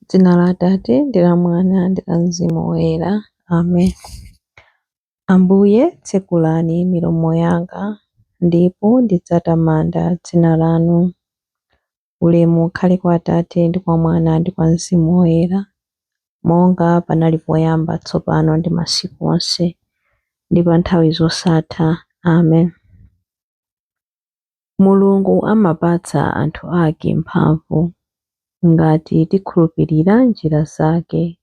Dzina la Atate ndi la Mwana ndi la Mzimu Woyera. Amen. Ambuye tsekulani milomo yanga ndipo ndidzatamanda dzina lanu. Ulemu ukhale kwa Atate ndi kwa Mwana ndi kwa Mzimu Woyera, monga panali poyamba tsopano ndi masiku onse ndi pa nthawi zosatha. Amen. Mulungu amapatsa anthu ake mphamvu ngati tikhulupirira njira zake.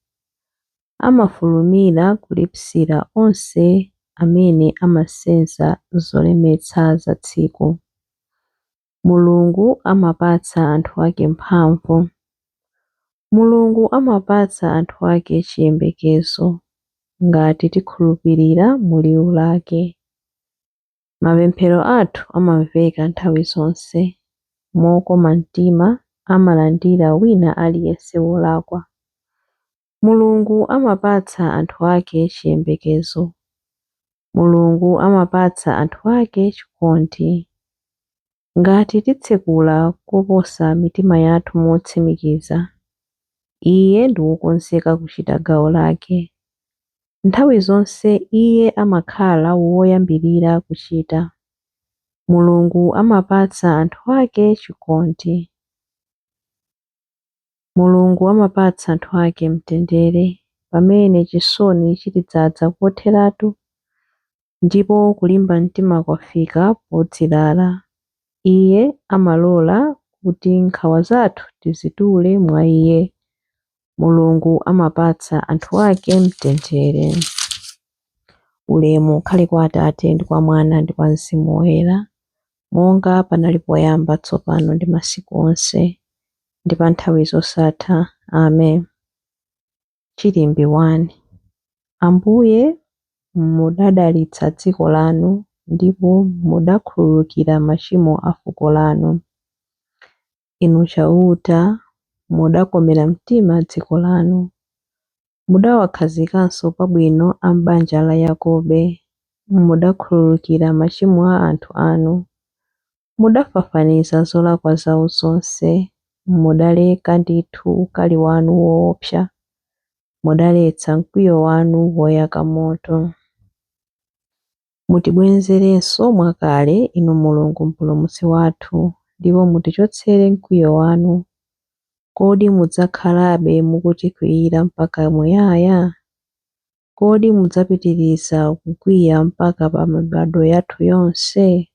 Amafulumira kulipsira onse amene amasenza zolemetsa za tsiku. Mulungu amapatsa anthu ake mphamvu. Mulungu amapatsa anthu ake chiyembekezo ngati tikhulupirira mu liwu lake. Mapemphero athu amamveka nthawi zonse, mokoma mtima amalandira wina aliyense wolakwa. Mulungu amapatsa anthu ake chiyembekezo. Mulungu amapatsa anthu ake chikondi. Ngati titsekula koposa mitima yathu motsimikiza, Iye ndi wokonzeka kuchita gawo lake. Nthawi zonse Iye amakhala woyambirira kuchita. Mulungu amapatsa anthu ake chikondi. Mulungu amapatsa anthu ake mtendere pamene chisoni chitidzaza kotheratu ndipo kulimba mtima kwafika podzilala. Iye amalola kuti nkhawa zathu tizitule mwa Iye. Mulungu amapatsa anthu ake mtendere. Ulemu ukhale kwa Atate ndi kwa Mwana ndi kwa Mzimu Woyera, monga panali poyamba tsopano ndi masiku onse ndi pa nthawi zosatha. Amen. Chilimbi 1. Ambuye mudadalitsa dziko lanu ndipo mudakhululukira machimo a fuko lanu. Inu chauta mudakomera mtima dziko lanu. Mudawakhazikanso pabwino a m'banja la Yakobe. Mudakhululukira machimo a anthu anu. Mudafafaniza zolakwa zawo zonse. Mudaleka ndithu ukali wanu woopsa. Mudaletsa mkwiyo wanu woyaka moto. Mutibwezerenso mwakale inu Mulungu mpulumutsi wathu, ndipo mutichotsere mkwiyo wanu. Kodi mudzakhalabe mukutikwiyira mpaka muyaya? Kodi mudzapitiriza kukwiya mpaka pa mibado yathu yonse?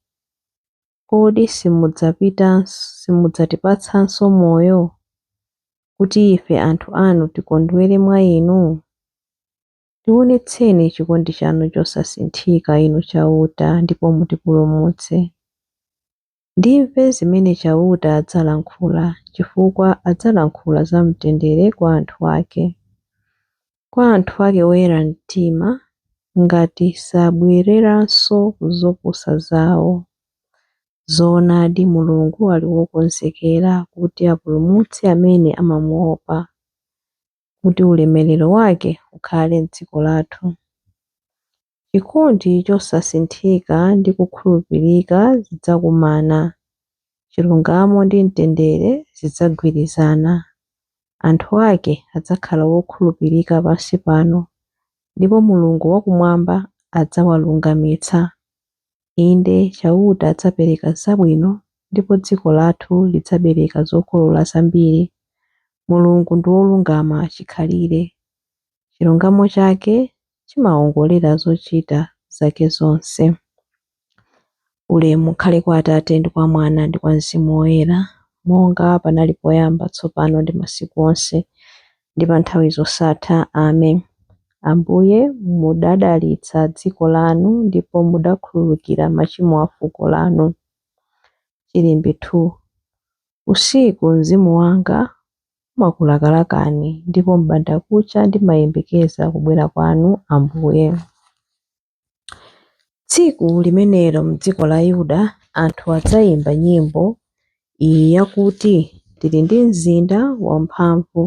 Kodi simudzatipatsanso moyo, kuti ife anthu anu tikondwere mwa inu? Tionetseni chikondi chanu chosasinthika inu chauta, ndipo mutipulumutse. Ndimve zimene chauta adzalankhula, chifukwa adzalankhula za mtendere kwa anthu ake. Kwa anthu ake oyera mtima, ngati sabwereranso kuzopusa zawo. Zoonadi Mulungu ali wokonzekera kuti apulumutse amene amamuopa, kuti ulemerero wake ukhale m'dziko lathu. Chikondi chosasinthika ndi kukhulupirika zidzakumana. Chilungamo ndi mtendere zidzagwirizana. Anthu ake adzakhala wokhulupirika pansi pano, ndipo Mulungu wakumwamba adzawalungamitsa. Inde chauta adzapereka zabwino, ndipo dziko lathu lidzabereka zokolola zambiri. Mulungu ndi wolungama chikhalire. Chilungamo chake chimawongolera zochita zake zonse. Ulemu ukhale kwa Atate ndi kwa Mwana ndi kwa Mzimu Woyera, monga panali poyamba tsopano ndi masiku onse ndi pa nthawi zosatha. Amen. Ambuye mudadalitsa dziko lanu ndipo mudakhululukira machimo a fuko lanu. Chilimbi 2. Usiku mzimu wanga umakulakalakani, ndipo m'bandakucha ndimayembekeza kubwera kwanu Ambuye. Tsiku limenelo m'dziko la Yuda anthu adzayimba nyimbo iyi yakuti, tili ndi mzinda wamphamvu.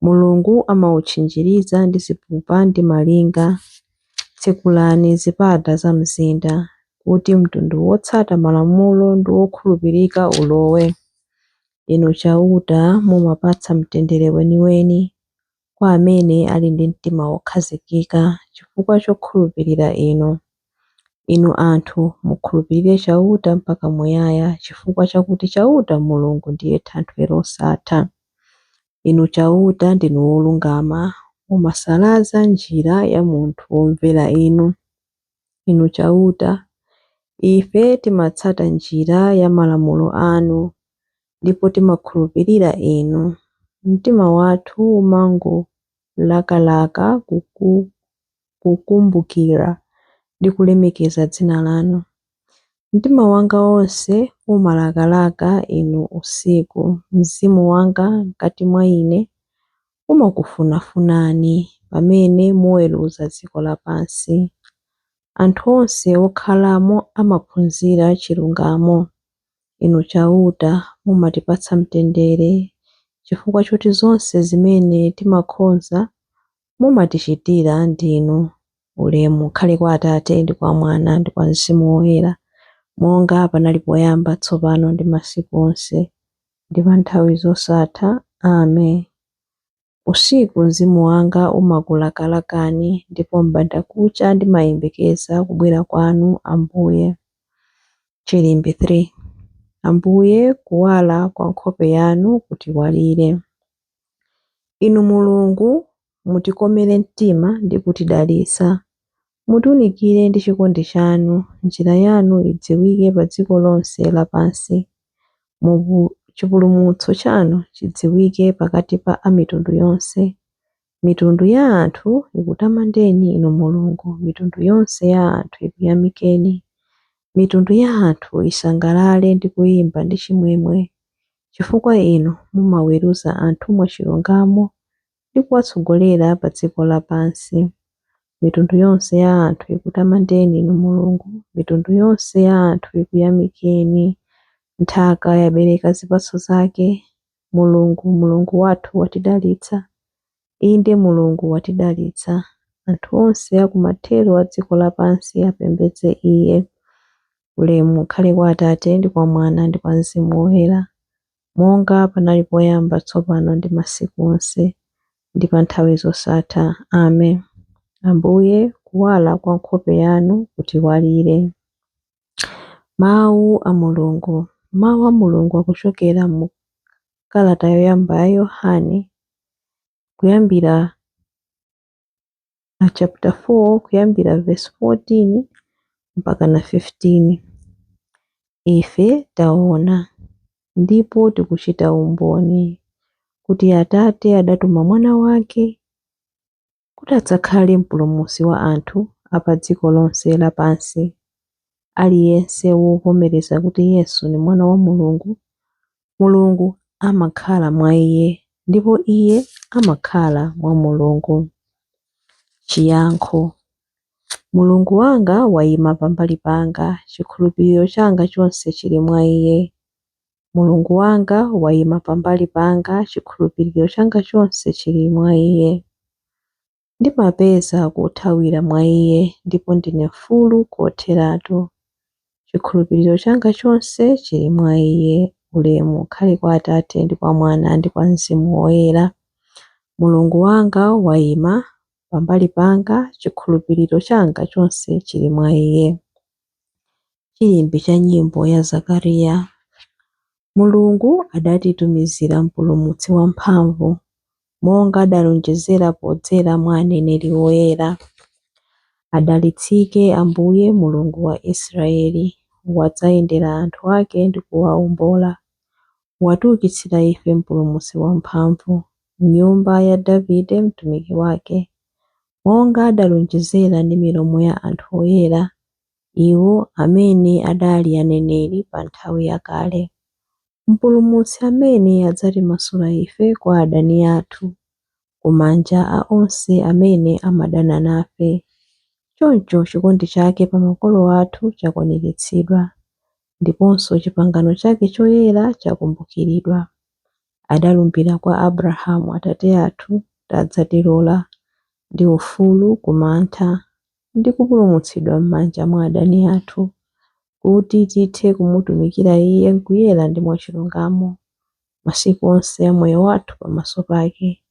Mulungu amawutchinjiriza ndi zipupa ndi malinga. Tsekulani zipata za mzinda, kuti mtundu wotsata malamulo ndi wokhulupirika ulowe. Inu chauta mumapatsa mtendere weniweni kwa amene ali ndi mtima wokhazikika chifukwa chokhulupirira inu. Inu anthu mukhulupirire chauta mpaka muyaya chifukwa chakuti chauta Mulungu ndiye Thanthwe losatha. Inu chauta ndinu wolungama, mumasalaza njira ya munthu womvera inu. Inu chauta, ife timatsata njira ya malamulo anu ndipo timakhulupirira inu. Mtima wathu umangolakalaka kukumbukira ndi kulemekeza dzina lanu. Mtima wanga wonse umalakalaka inu usiku. Mzimu wanga mkati mwa ine umakufunafunani pamene muweruza dziko lapansi. Anthu onse okhalamo amaphunzira chilungamo. Inu chauta mumatipatsa mtendere chifukwa choti zonse zimene timakhoza mumatichitira ndinu. Ulemu ukhale kwa Atate ndi kwa Mwana ndi kwa Mzimu Woyera, monga panali poyamba, tsopano ndi masiku onse ndi pa nthawi zosatha. Amen. Usiku mzimu wanga umakulakalakani ndipo m'bandakucha ndimayembekeza kubwera kwanu Ambuye. Chilimbi 3. Ambuye, kuwala kwa nkhope yanu kutiwalire. Inu Mulungu mutikomere mtima ndi kutidalitsa. Mutiunikire ndi chikondi chanu, njira yanu idziwike pa dziko lonse lapansi. Chipulumutso chanu chidziwike pakati pa amitundu yonse. Mitundu ya anthu ikutamandeni inu Mulungu, mitundu yonse ya anthu ikuyamikeni. Mitundu ya anthu isangalale ndi kuyimba ndi chimwemwe, chifukwa inu mumaweruza anthu mwachilungamo ndi kuwatsogolera pa dziko lapansi. Mitundu yonse ya anthu ikutamandeni inu Mulungu, mitundu yonse ya anthu ikuyamikeni. Nthaka yabereka zipatso zake. Mulungu wathu watidalitsa. Inde Mulungu watidalitsa. Anthu onse akumathero a dziko lapansi apembedze Iye. Ulemu ukhale kwa Atate ndi kwa Mwana ndi kwa Mzimu Woyera, monga panali poyamba, tsopano ndi masiku onse ndi pa nthawi zosatha. Amen. Ambuye, kuwala kwa nkhope yanu kutiwalire. Mawu a Mulungu. Mawu a Mulungu akuchokera mu kalata yoyamba ya Yohane kuyambira chapter 4 kuyambira verse 14 mpaka na 15. Ife taona ndipo tikuchita umboni kuti Atate adatuma mwana wake kuti adzakhale mpulumutsi wa anthu apa dziko lonse lapansi. Aliyense wovomereza kuti Yesu ni mwana wa Mulungu, Mulungu amakhala mwa iye ndipo iye amakhala mwa Mulungu. Chiyankho. Mulungu wanga wayima pambali panga, chikhulupiriro changa chonse chili mwa iye. Mulungu wanga wayima pambali panga, chikhulupiriro changa chonse chili mwa iye. Ndimapeza kuthawira mwa iye ndipo ndine mfulu kotheratu. Chikhulupiriro changa chonse chili mwa iye. Ulemu ukhale kwa Atate ndi kwa Mwana ndi kwa Mzimu Woyera. Mulungu wanga wayima pambali panga, chikhulupiriro changa chonse chili mwa iye. Chilimbi cha nyimbo ya Zakariya. Mulungu adatitumizira mpulumutsi wamphamvu, monga adalonjezera podzera mwa aneneri woyera. Adalitsike Ambuye Mulungu wa Israeli, wadzayendera anthu ake ndi kuwawombola. Watiukitsira ife mpulumutsi wamphamvu, nyumba ya Davide mtumiki wake, monga adalonjezera ndi milomo ya anthu oyera, iwo amene adali aneneri pa nthawi yakale. Mpulumutsi amene adzatimasula ife kwa adani athu, kumanja a onse amene amadana nafe. Choncho chikondi chake pa makolo athu chakwaniritsidwa, ndiponso pangano chake choyera chakumbukiridwa. Adalumbira kwa Abrahamu atate athu kuti adzatilola ndi ufulu kumantha ndi kupulumutsidwa m'manja mwa adani athu, kuti tithe kumutumikira iye mkuyera ndi mwachilungamo. masiku onse a moyo wathu pamaso pake.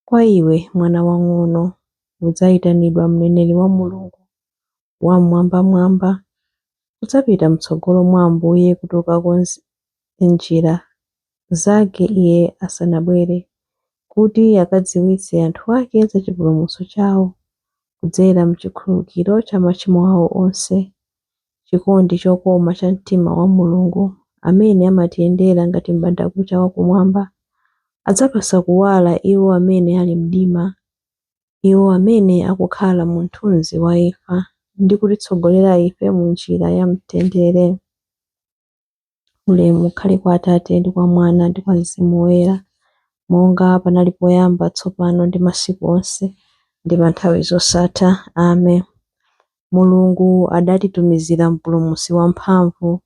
Kwa iwe mwana wang'ono udzayitanidwa mneneri wa Mulungu wamwambamwamba, udzapita m'tsogolo mwa Ambuye kuti ukakonze njira zake Iye asanabwere, kuti akadziwitse anthu ake za chipulumutso chawo kudzera m'chikhululukiro cha machimo awo onse. Chikondi chokoma cha mtima wa Mulungu amene amatiyendera ngati m'bandakucha wakumwamba adzapasa kuwala iwo amene ali mdima, iwo amene akukhala mu mthunzi wa imfa, ndi kutitsogolera ife mu njira ya mtendere. Ulemu ukhale kwa Atate ndi kwa Mwana ndi kwa Mzimu Woyera, monga panali poyamba, tsopano ndi masiku onse ndi pa nthawi zosatha. Amen. Mulungu adatitumizira mpulumutsi wamphamvu,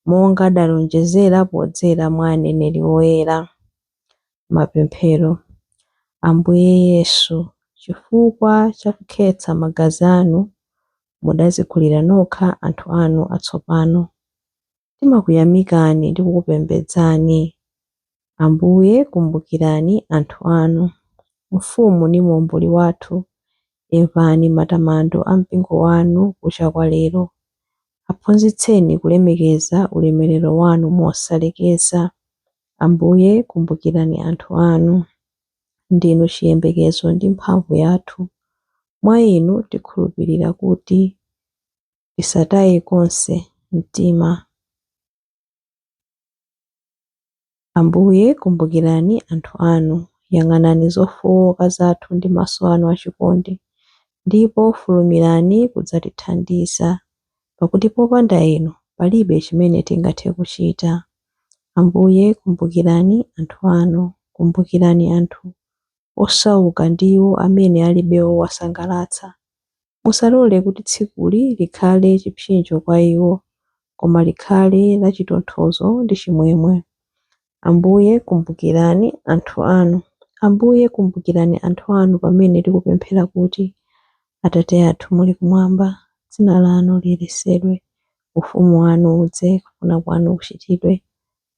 monga adalonjezera podzera mwa aneneri oyera. Mapemphero. Ambuye Yesu, chifukwa cha kukhetsa magazi anu mudadzikhulira nokha anthu anu atsopano. Timakuyamikani ndi kukupembedzani. Ambuye, kumbukirani anthu anu. Mfumu ndi muomboli wathu, imvani matamando a mpingo wanu kuchakwa lero. Aphunzitseni kulemekeza ulemerero wanu mosalekeza. Ambuye, kumbukirani anthu anu. Ndinu chiyembekezo ndi mphamvu yathu. Mwa inu tikhulupirira kuti tisataye konse mtima. Ambuye, kumbukirani anthu anu. Yang'anani zofowoka zathu ndi maso anu achikondi, ndipo fulumirani kudzatithandiza, pakuti popanda inu palibe chimene tingathe kuchita. Ambuye, kumbukirani anthu anu. Kumbukirani anthu osauka ndiwo amene alibe owasangalatsa. Musalole kuti tsikuli likhale chipsinjo kwa iwo, koma likhale la chitonthozo ndi chimwemwe. Ambuye, kumbukirani anthu anu. Ambuye, kumbukirani anthu anu pamene tikupemphera kuti Atate athu muli kumwamba, dzina lanu liyeretsedwe, ufumu wanu udze, kufuna kwanu kuchitidwe,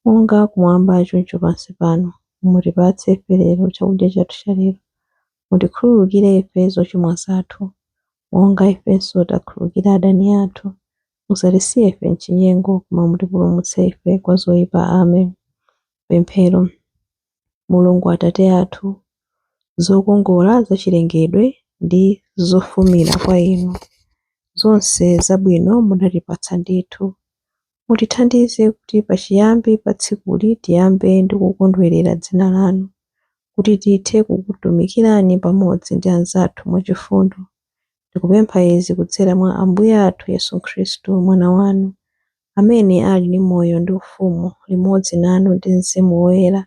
monga kumwamba choncho pansi pano. Mutipatse ife lero chakudya chathu cha lero. Mutikhululukire ife zochimwa zathu, monga ifenso takhululukira adani athu. Musatisiye ife m'chinyengo, koma mutipulumutse ife kwa zoyipa. Amen. Pemphero. Mulungu Atate athu, zokongola zachilengedwe ndi zofumira kwa inu, zonse zabwino munatipatsa ndithu. Mutithandize kuti pachiyambi pa tsikuli tiyambe ndi kukondwerera dzina lanu, kuti tithe kukutumikirani pamodzi ndi anzathu mwachifundo. Tikupempha izi kudzera mwa Ambuye athu Yesu Khristu, mwana wanu, amene ali ndi moyo ndi ufumu limodzi nanu ndi Mzimu Woyera,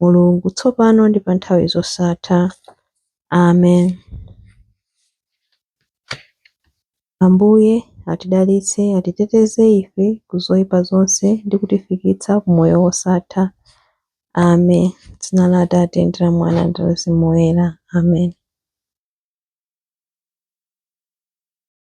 Mulungu tsopano ndi pa nthawi zosatha. Amen. Ambuye atidalitse, atiteteze ife ku zoyipa zonse ndi kutifikitsa ku moyo wosatha. Amen. Dzina la Atate ndi la Mwana ndi la Mzimu Woyera. Amen.